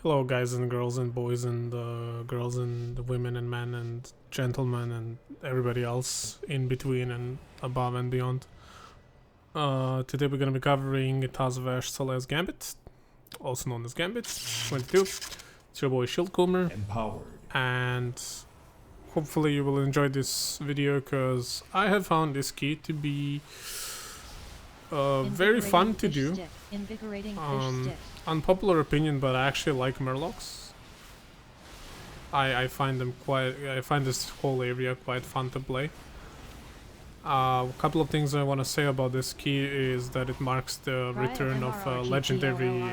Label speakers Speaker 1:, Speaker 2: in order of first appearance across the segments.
Speaker 1: Hello guys and girls and boys and girls and women and men and gentlemen and everybody else in between and above and beyond. Today we're going to be covering Tazavesh Gambit, also known as Gambit 22. It's your boy Shieldcoomer.
Speaker 2: Empowered.
Speaker 1: And hopefully you will enjoy this video because I have found this key to be very fun to do. Unpopular opinion, but I actually like Murlocs. I find them I find this whole area quite fun to play. A couple of things I want to say about this key is that it marks the return of a legendary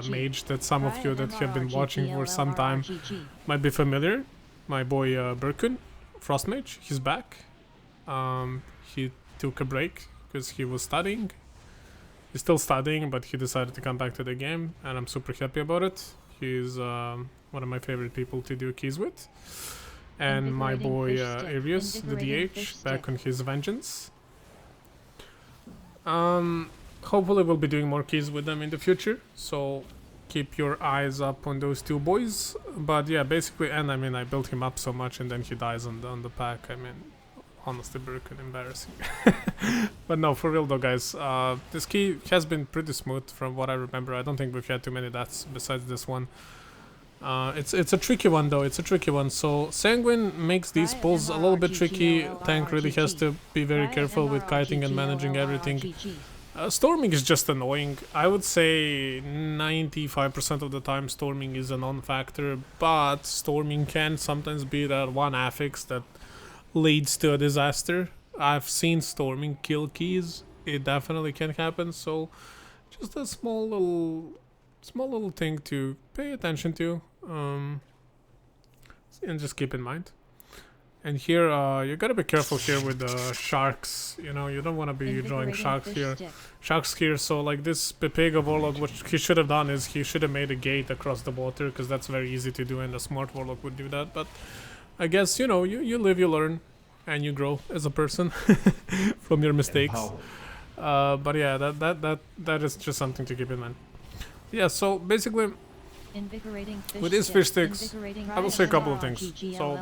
Speaker 1: mage that some of you that have been watching for some time might be familiar. My boy Birkun, Frost Mage, he's back. He took a break because he was studying. He's still studying, but he decided to come back to the game, and I'm super happy about it. He's one of my favorite people to do keys with. And my boy Arius, the DH, back on his vengeance. Hopefully we'll be doing more keys with them in the future, so keep your eyes up on those two boys. But yeah, basically, and I mean, I built him up so much and then he dies on the pack. I mean, honestly, broken, embarrassing. But no, for real though, guys, this key has been pretty smooth from what I remember. I don't think we've had too many deaths besides this one. It's a tricky one though, it's a tricky one. So Sanguine makes these pulls a little bit tricky. Tank really has to be very careful with kiting and managing everything. Storming is just annoying. I would say 95% of the time storming is a non-factor, but storming can sometimes be that one affix that leads to a disaster. I've seen storming kill keys. It definitely can happen, so just a small little thing to pay attention to, and just keep in mind. And here you gotta be careful here with the sharks. You know, you don't want to be drawing sharks here. So like this Pepega Warlock, what he should have done is he should have made a gate across the water, because that's very easy to do and a smart Warlock would do that. But I guess, you know, you live, you learn, and you grow as a person from your mistakes. But yeah, that is just something to keep in mind. Yeah, so basically, with these fish sticks, I will say a couple of things. So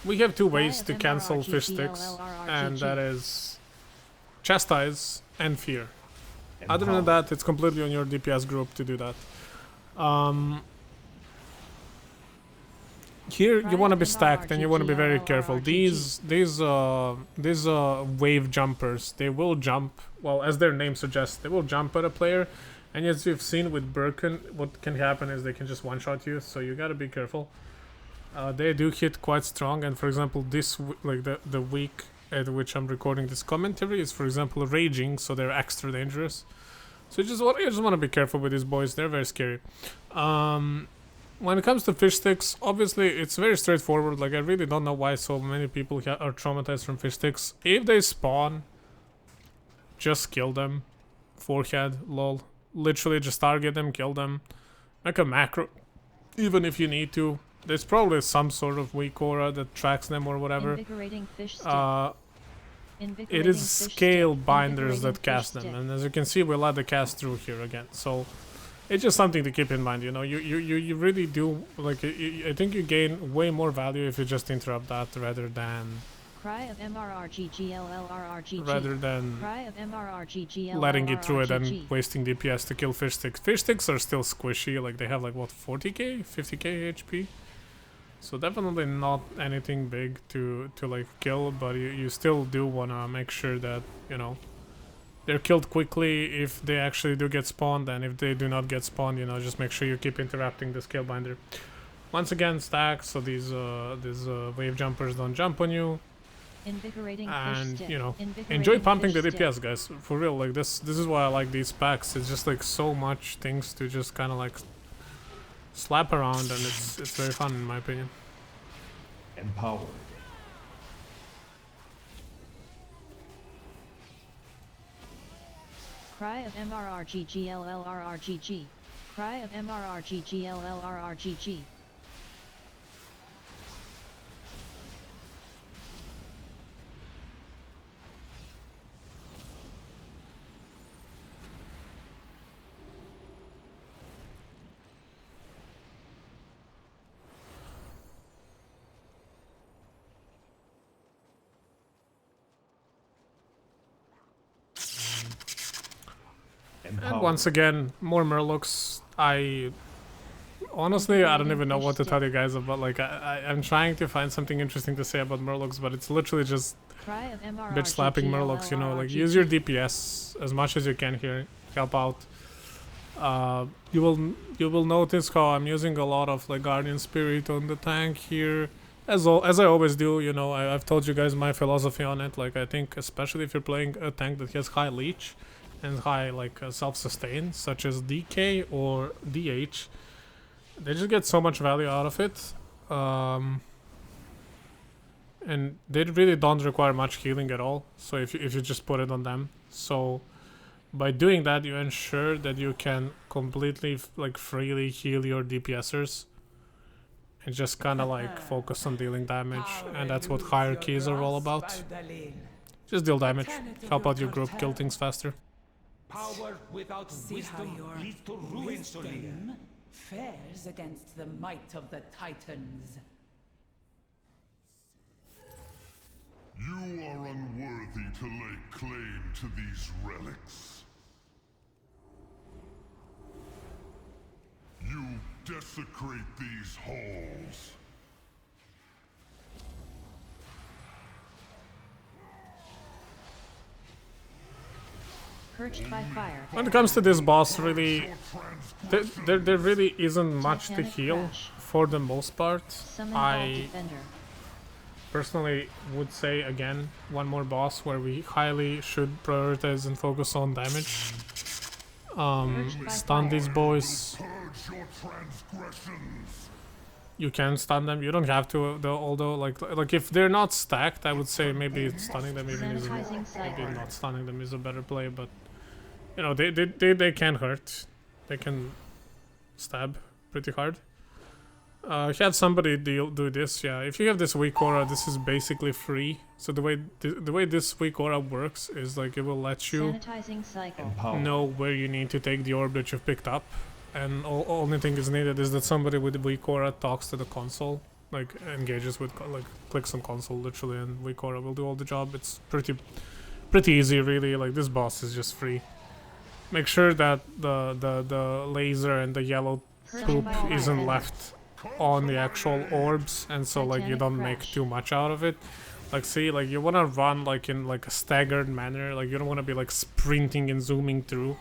Speaker 1: we have two ways to cancel fish sticks, and that is chastise and fear. Other than that, it's completely on your DPS group to do that. Here you want to be stacked and you want to be very careful. These wave jumpers, they will jump, well, as their name suggests, they will jump at a player. And as you've seen with Birkin, what can happen is they can just one-shot you, so you gotta be careful. They do hit quite strong, and for example, this like the week at which I'm recording this commentary is, for example, raging, so they're extra dangerous. So you just want to be careful with these boys. They're very scary. When it comes to fish sticks, obviously it's very straightforward. Like, I really don't know why so many people are traumatized from fish sticks. If they spawn, just kill them. Forehead, lol. Literally just target them, kill them. Make a macro, even if you need to. There's probably some sort of weak aura that tracks them or whatever. It is scale binders that cast them, and as you can see, we let the cast through here again. So it's just something to keep in mind. You know, you really do, like, I think you gain way more value if you just interrupt that rather than letting it through it and wasting DPS to kill fish sticks. Fish sticks are still squishy, like they have like what, 40k, 50k HP, so definitely not anything big to like kill, but you still do want to make sure that, you know, they're killed quickly if they actually do get spawned, and if they do not get spawned, you know, just make sure you keep interrupting the scale binder. Once again, stack so these wave jumpers don't jump on you. And, you know, enjoy pumping the DPS, guys, for real. Like, this is why I like these packs. It's just like so much things to just kind of like slap around, and it's very fun in my opinion.
Speaker 2: Empowered.
Speaker 3: Cry of MRRGGLLRRGG. Cry of MRRGGLLRRGG.
Speaker 2: Empower.
Speaker 1: once again, more Murlocs. Honestly, I don't even know what to tell you guys about. Like, I'm trying to find something interesting to say about Murlocs, but it's literally just bitch slapping Murlocs, you know. Like, use your DPS as much as you can here. Help out. You will notice how I'm using a lot of like Guardian Spirit on the tank here. As I always do, you know, I've told you guys my philosophy on it. Like, I think especially if you're playing a tank that has high leech and high like self-sustain, such as DK or DH, they just get so much value out of it, and they really don't require much healing at all. So if you just put it on them, so by doing that, you ensure that you can completely like freely heal your DPSers and just kind of like focus on dealing damage, and that's what hierarchies are all about. Just deal damage, help out your group, kill things faster.
Speaker 4: Power without wisdom leads to ruin, Solia.
Speaker 5: Fares against the might of the Titans.
Speaker 6: You are unworthy to lay claim to these relics. You desecrate these halls.
Speaker 3: Purged by fire.
Speaker 1: When it comes to this boss, really, there really isn't much to heal for the most part. I personally would say, again, one more boss where we highly should prioritize and focus on damage. Stun these boys. You can stun them. You don't have to, though. Although, like if they're not stacked, I would say maybe stunning them even is maybe not stunning them is a better play. But you know, they can hurt. They can stab pretty hard. Have somebody do this. Yeah, if you have this weak aura, this is basically free. So the way this weak aura works is like it will let you know where you need to take the orb that you've picked up, and only thing is needed is that somebody with weak aura talks to the console, like engages with, like clicks on console literally, and weak aura will do all the job. It's pretty easy, really. Like, this boss is just free. Make sure that the laser and the yellow poop isn't left on the actual orbs, and so like you don't make too much out of it. Like, see, like you want to run like in like a staggered manner. Like, you don't want to be like sprinting and zooming through,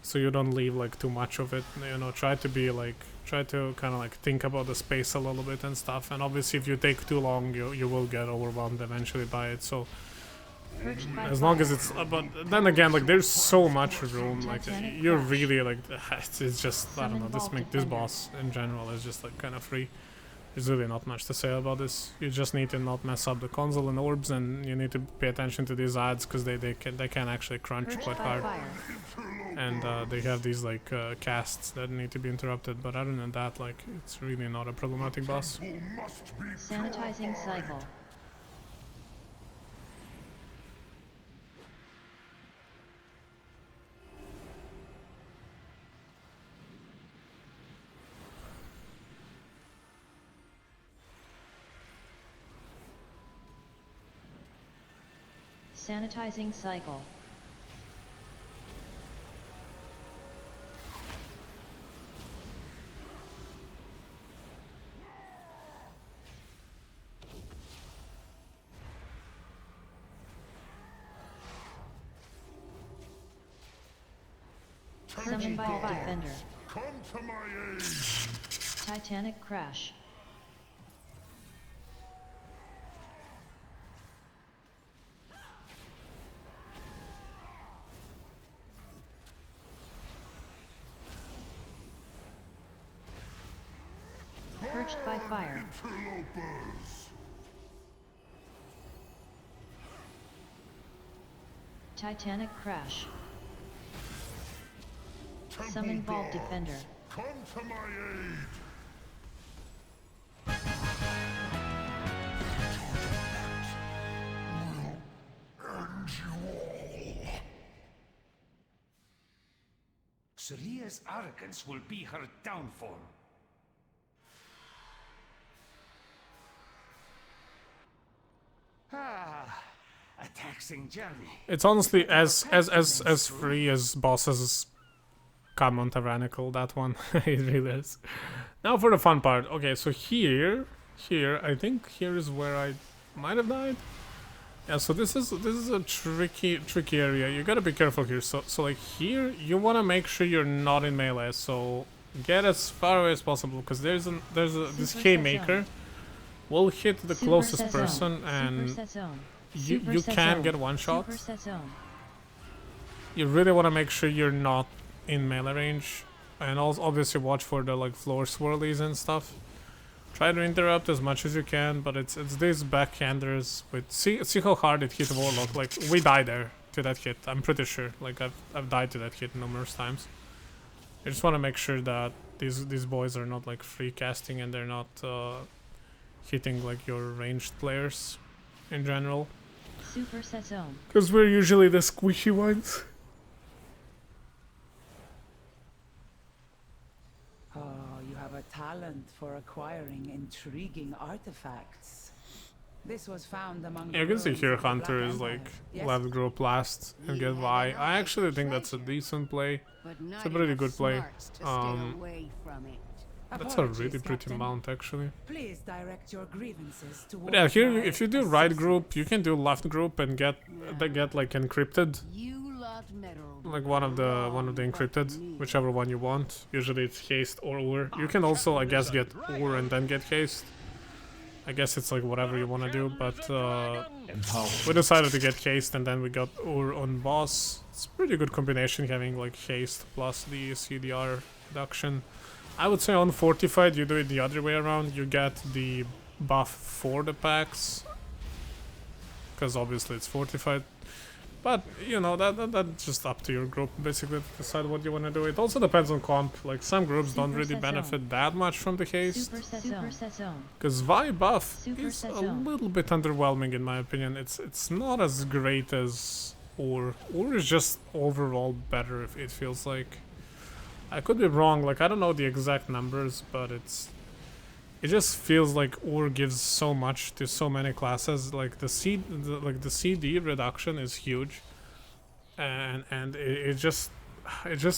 Speaker 1: so you don't leave like too much of it. You know, try to kind of like think about the space a little bit and stuff. And obviously, if you take too long, you will get overwhelmed eventually by it. So as long as it's, but then again, like there's so much room. Like, you're really like, it's just, I don't know, this boss in general is just like kind of free. There's really not much to say about this. You just need to not mess up the console and orbs, and you need to pay attention to these ads because they can actually crunch quite hard, and they have these like casts that need to be interrupted. But other than that, like, it's really not a problematic boss.
Speaker 3: Sanitizing cycle. Sanitizing cycle. Summoned by defender.
Speaker 6: Come to my aid.
Speaker 3: Titanic crash. Purged by fire. Titanic crash. Summon Vault Defender.
Speaker 6: Come to my aid. End you all.
Speaker 4: Siria's arrogance will be her downfall. A taxing journey.
Speaker 1: It's honestly as free as bosses come on Tyrannical, that one. It really is. Now for the fun part. Okay, so here, I think here is where I might have died. Yeah, so this is a tricky area. You gotta be careful here. So like here, you wanna make sure you're not in melee. So get as far away as possible, because there's this haymaker will hit the closest person, and you can get one shot. You really wanna make sure you're not in melee range, and also obviously watch for the like floor swirlies and stuff. Try to interrupt as much as you can, but it's these backhanders with see how hard it hit Warlock. Like we died there to that hit. I'm pretty sure. Like I've died to that hit numerous times. You just want to make sure that these boys are not like free casting, and they're not hitting like your ranged players in general. Because we're usually the squishy ones.
Speaker 5: A talent for acquiring intriguing artifacts. This was found among
Speaker 1: you can see here Hunter is like left group last and get Vi. I actually think that's a decent play. It's a pretty good play. That's a really pretty mount actually.
Speaker 5: Please direct your grievances to.
Speaker 1: But yeah, here if you do right group, you can do left group and get like encrypted. Like one of the encrypted, whichever one you want. Usually it's haste or ur. You can also, I guess, get ur and then get haste. I guess it's like whatever you want to do, but we decided to get haste, and then we got ur on boss. It's a pretty good combination, having like haste plus the CDR reduction. I would say on fortified you do it the other way around. You get the buff for the packs, because obviously it's fortified. But, you know, that's just up to your group, basically, to decide what you want to do. It also depends on comp. Like, some groups don't really benefit that much from the haste. Because Vi buff is a little bit underwhelming, in my opinion. It's not as great as Ur. Ur is just overall better, if it feels like. I could be wrong, like, I don't know the exact numbers, but it just feels like Ur gives so much to so many classes. Like the CD reduction is huge, and it just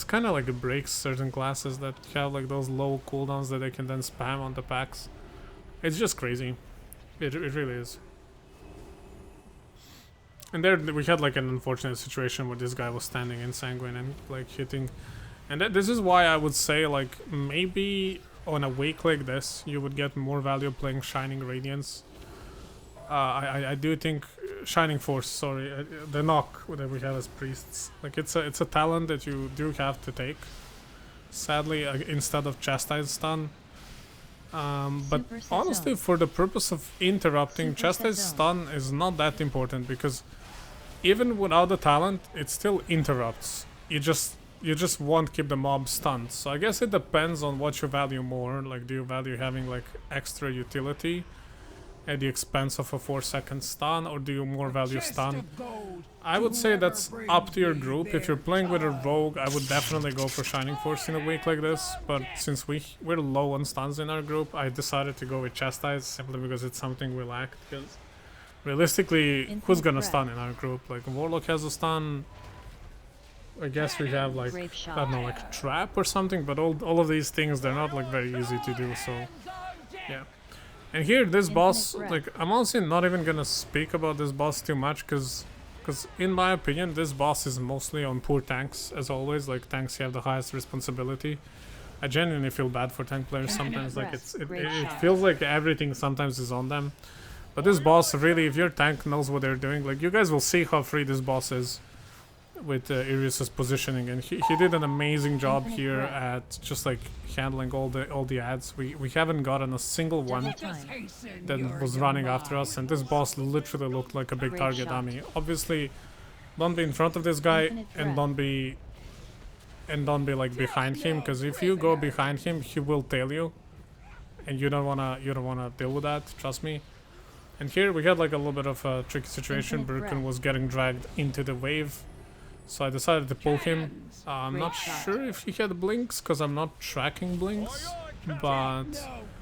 Speaker 1: kind of like breaks certain classes that have like those low cooldowns that they can then spam on the packs. It's just crazy. It really is. And there we had like an unfortunate situation where this guy was standing in Sanguine and like hitting, and this is why I would say like maybe on a week like this, you would get more value playing Shining Radiance. I do think Shining Force, sorry, the knock that we have as priests, like it's a talent that you do have to take. Sadly, instead of Chastise Stun. But honestly, for the purpose of interrupting, Chastise Stun is not that important, because even without the talent, it still interrupts. You just won't keep the mob stunned. So I guess it depends on what you value more. Like, do you value having like extra utility at the expense of a 4-second stun, or do you more value stun? I would say that's up to your group. If you're playing with a rogue, I would definitely go for Shining Force in a week like this. But since we're low on stuns in our group, I decided to go with Chastise, simply because it's something we lacked. Because realistically, who's gonna stun in our group? Like, Warlock has a stun. I guess we have like, I don't know, like trap or something, but all of these things, they're not like very easy to do, so yeah. And here this boss, like, I'm honestly not even gonna speak about this boss too much, because in my opinion this boss is mostly on poor tanks, as always. Like, tanks have the highest responsibility. I genuinely feel bad for tank players sometimes. Like, it feels like everything sometimes is on them. But this boss, really, if your tank knows what they're doing, like, you guys will see how free this boss is with Irius's positioning, and he did an amazing job here at just like handling all the ads. We haven't gotten a single one that was running after us, and this boss literally looked like a big target dummy. Obviously, don't be in front of this guy, and don't be like behind him, because if you go behind him, he will tail you, and you don't wanna deal with that. Trust me. And here we had like a little bit of a tricky situation. Birkin was getting dragged into the wave. So I decided to pull him. I'm not sure if he had blinks, because I'm not tracking blinks, but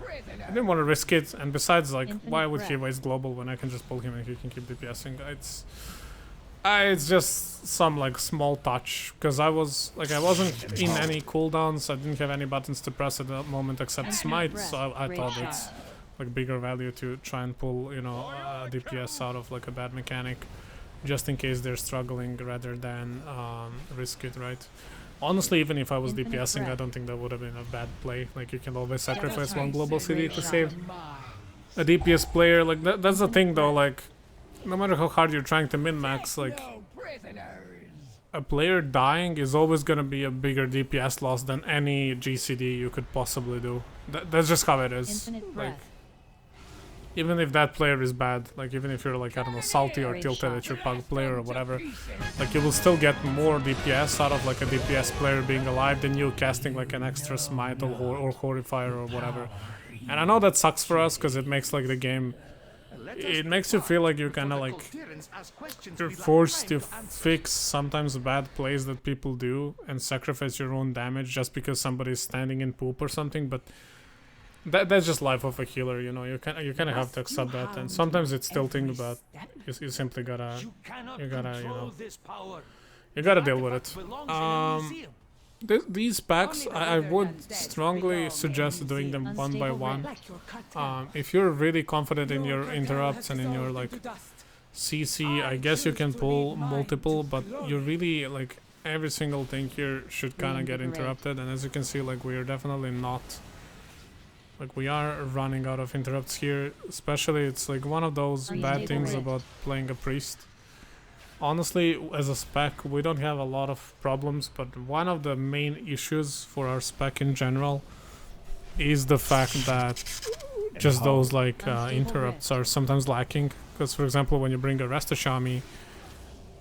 Speaker 1: I didn't want to risk it. And besides, like, why would he waste global when I can just pull him and he can keep DPSing? It's just some like small touch because I wasn't in any cooldowns. I didn't have any buttons to press at that moment except smite, so I thought it's like bigger value to try and pull, you know, DPS out of like a bad mechanic, just in case they're struggling rather than risk it, right? Honestly, even if I was DPSing, I don't think that would have been a bad play. Like, you can always sacrifice one global city to save a DPS player. Like, that's the thing though, like, no matter how hard you're trying to min-max, like, a player dying is always gonna be a bigger DPS loss than any GCD you could possibly do. That's just how it is. Like, even if that player is bad, like even if you're like, I don't know, salty or tilted at your pug player or whatever, like you will still get more DPS out of like a DPS player being alive than you casting like an extra smite or horrifier or whatever. And I know that sucks for us because it makes like the game, it makes you feel like you're kind of like, you're forced to fix sometimes bad plays that people do and sacrifice your own damage just because somebody's standing in poop or something, but that's just life of a healer, you know. You kind of have to accept that, and sometimes it's tilting, but you simply gotta, you know, you gotta deal with it. These packs, I would strongly suggest doing them one by one. If you're really confident in your interrupts and in your like CC, I guess you can pull multiple, but you really like every single thing here should kind of get interrupted, and as you can see, like we are definitely not. Like, we are running out of interrupts here, especially it's like one of those bad things about playing a priest. Honestly, as a spec, we don't have a lot of problems, but one of the main issues for our spec in general is the fact that just those like interrupts are sometimes lacking. Because, for example, when you bring a Restashami,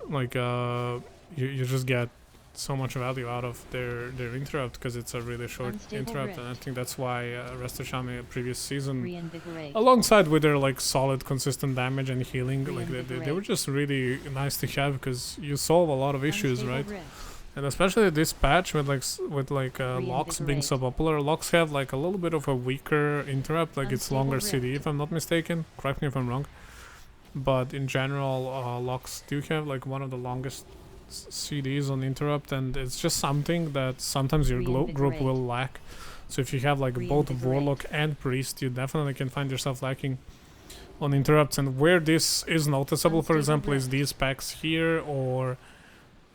Speaker 1: like you just get so much value out of their interrupt because it's a really short interrupt, and I think that's why Restashami previous season, alongside with their like solid consistent damage and healing, like they were just really nice to have because you solve a lot of issues, right? And especially this patch with like locks being so popular, locks have like a little bit of a weaker interrupt, like it's longer CD if I'm not mistaken, correct me if I'm wrong, but in general locks do have like one of the longest CDs on interrupt, and it's just something that sometimes your group will lack. So if you have like both warlock and priest, you definitely can find yourself lacking on interrupts. And where this is noticeable, for example, is these packs here or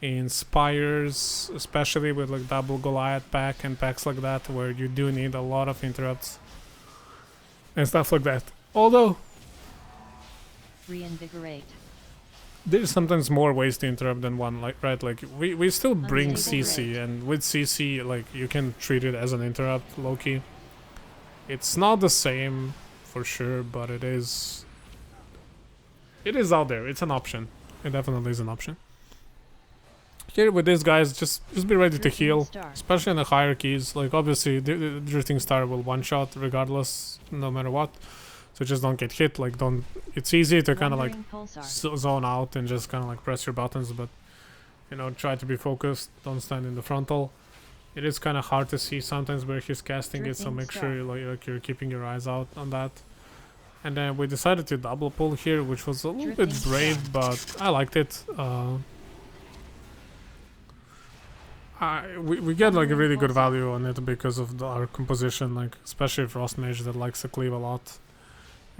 Speaker 1: in Spires, especially with like double Goliath pack and packs like that, where you do need a lot of interrupts and stuff like that. Although
Speaker 3: Reinvigorate.
Speaker 1: there's sometimes more ways to interrupt than one, like, right? Like, we still bring CC, and with CC, like, you can treat it as an interrupt, low-key. It's not the same, for sure, but it is out there. It's an option. It definitely is an option. Here with these guys, just be ready to heal, especially in the hierarchies. Like, obviously, the Drifting Star will one-shot regardless, no matter what. So just don't get hit, like don't, it's easy to kind of like zone out and just kind of like press your buttons, but you know, try to be focused, don't stand in the frontal. It is kind of hard to see sometimes where he's casting it, so make sure you're keeping your eyes out on that. And then we decided to double pull here, which was a little bit brave, but I liked it. We get like a really good value on it because of our composition, like especially Frost Mage that likes to cleave a lot.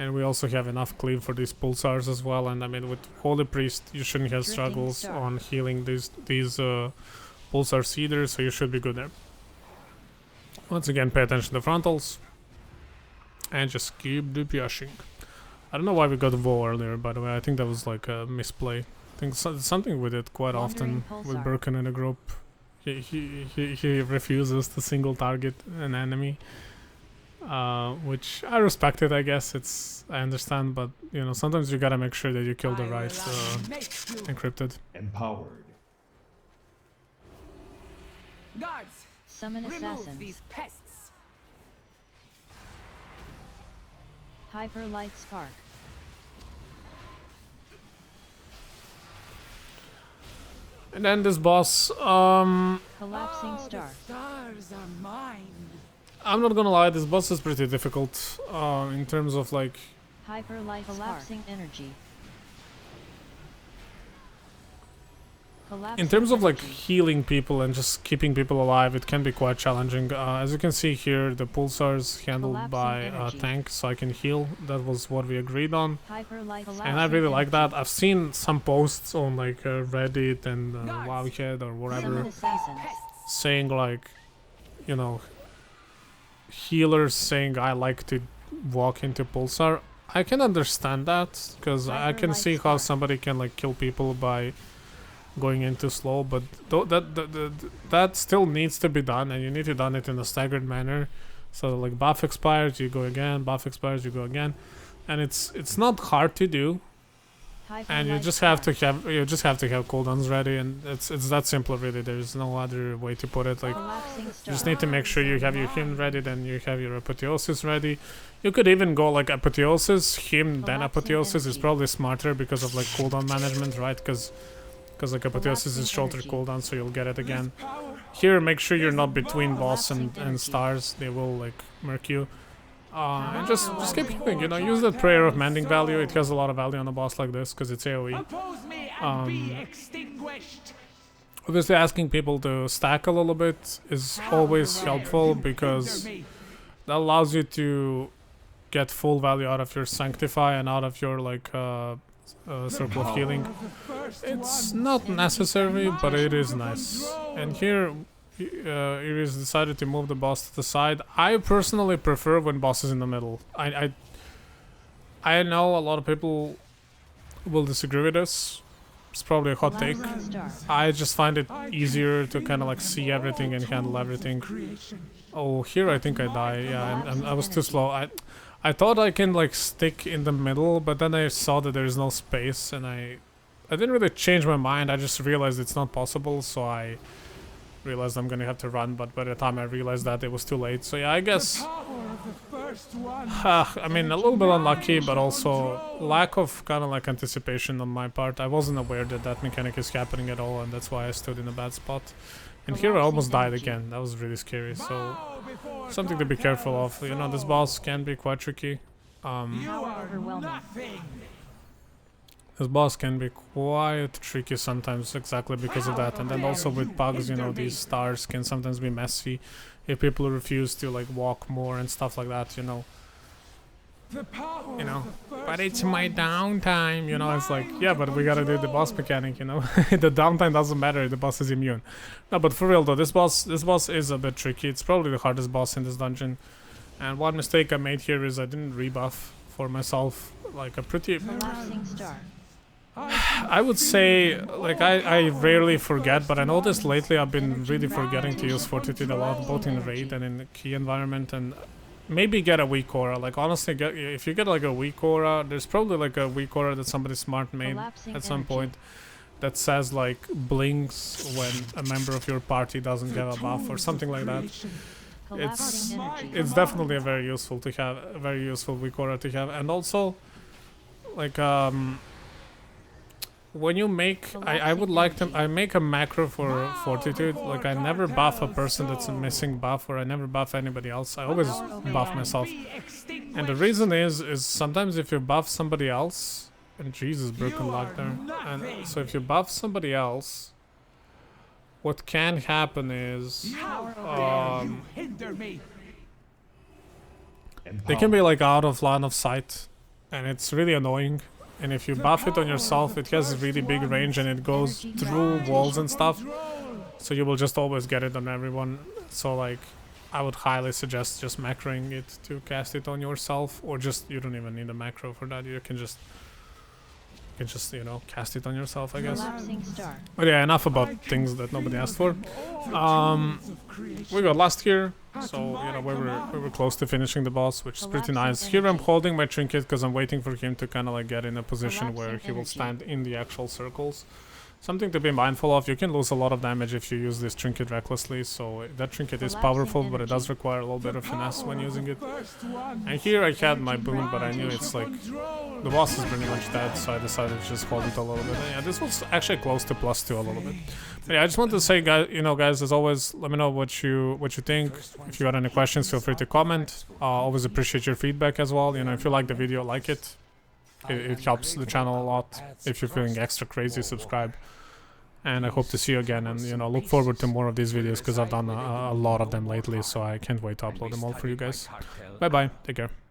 Speaker 1: And we also have enough cleave for these pulsars as well. And I mean, with Holy Priest, you shouldn't have struggles on healing these pulsar seeders, so you should be good there. Once again, pay attention to frontals. And just keep DPSing. I don't know why we got Voe earlier, by the way. I think that was like a misplay. I think something we did quite often with Birkin in the group. He refuses to single target an enemy. Which I respect it, I guess. I understand, but you know, sometimes you gotta make sure that you kill the right encrypted.
Speaker 2: Empowered.
Speaker 3: Guards, summon assassins. These pests. Hyper light spark.
Speaker 1: And then this boss,
Speaker 3: collapsing star.
Speaker 5: Stars are mine.
Speaker 1: I'm not gonna lie, this boss is pretty difficult in terms of like
Speaker 3: hyper light collapsing energy.
Speaker 1: in terms of like healing people and just keeping people alive, it can be quite challenging. As you can see here, the pulsars handled by tank, so I can heal. That was what we agreed on, and I really like that. I've seen some posts on like Reddit and Wowhead or whatever saying like, you know, healers saying I like to walk into pulsar. I can understand that, because I can see how somebody can like kill people by going into slow, but that still needs to be done, and you need to done it in a staggered manner. So like buff expires, you go again, buff expires, you go again, and it's not hard to do, and you just have to have cooldowns ready, and it's that simple really. There's no other way to put it. Like, you just need to make sure you have your hymn ready, then you have your apotheosis ready. You could even go like apotheosis, hymn, then apotheosis is probably smarter because of like cooldown management, right? Because like apotheosis is shorter cooldown, so you'll get it again. Here, make sure you're not between boss and stars. They will like murk you. And just keep going, you know, use that prayer of mending value. It has a lot of value on a boss like this because it's AoE. Obviously asking people to stack a little bit is always helpful, because that allows you to get full value out of your sanctify and out of your like circle of healing. It's not necessary, but it is nice. And here Iris decided to move the boss to the side. I personally prefer when boss is in the middle. I know a lot of people will disagree with this. It's probably a hot take. I just find it easier to kind of like see everything and handle everything. Oh, here I think I die. Yeah, and I was too slow. I thought I can like stick in the middle, but then I saw that there is no space, and I didn't really change my mind. I just realized it's not possible, so I realized I'm gonna have to run, but by the time I realized that, it was too late. So yeah, I guess I mean, a little bit unlucky, but also lack of kind of like anticipation on my part. I wasn't aware that that mechanic is happening at all, and that's why I stood in a bad spot. And here I almost died again. That was really scary, so something to be careful of. You know, this boss can be quite tricky. This boss can be quite tricky sometimes, exactly because of that. And then also with bugs, you know, these stars can sometimes be messy if people refuse to like walk more and stuff like that, you know. But it's my downtime, you know. It's like, yeah, but we gotta do the boss mechanic, you know. The downtime doesn't matter, the boss is immune. No, but for real though, this boss is a bit tricky. It's probably the hardest boss in this dungeon. And one mistake I made here is I didn't rebuff for myself like a pretty... I would say, like, I rarely forget, but I noticed lately I've been really forgetting to use Fortitude a lot, both in raid and in the key environment, and maybe get a weak aura. Like, honestly, if you get like a weak aura, there's probably like a weak aura that somebody smart made at some point that says like blinks when a member of your party doesn't get a buff or something like that. It's definitely a very useful to have, a very useful weak aura to have. And also, like, when you make, I would like to, I make a macro for Fortitude. Like, I never buff a person that's a missing buff, or I never buff anybody else. I always buff myself. And the reason is sometimes if you buff somebody else, and Jesus, broken luck there. And so if you buff somebody else, what can happen is they can be like out of line of sight, and it's really annoying. And if you buff it on yourself, it has a really big range and it goes through walls and stuff. So you will just always get it on everyone. So like, I would highly suggest just macroing it to cast it on yourself, or just, you don't even need a macro for that. You can just, you know, cast it on yourself, I guess. But yeah, enough about things that nobody asked for. We got last here, so you know, we were close to finishing the boss, which is pretty nice. Here I'm holding my trinket because I'm waiting for him to kind of like get in a position where he will stand in the actual circles. Something to be mindful of, you can lose a lot of damage if you use this trinket recklessly, so that trinket is powerful, but it does require a little bit of finesse when using it. And here I had my boon, but I knew it's like, the boss is pretty much dead, so I decided to just hold it a little bit. And yeah, this was actually close to +2 a little bit. But yeah, I just wanted to say, guys, you know, guys, as always, let me know what you think. If you got any questions, feel free to comment. Always appreciate your feedback as well. You know, if you like the video, like it. It helps the channel a lot. If you're feeling extra crazy, subscribe. and I hope to see you again, and you know, look forward to more of these videos because I've done a lot of them lately, so I can't wait to upload them all for you guys. Bye bye, take care.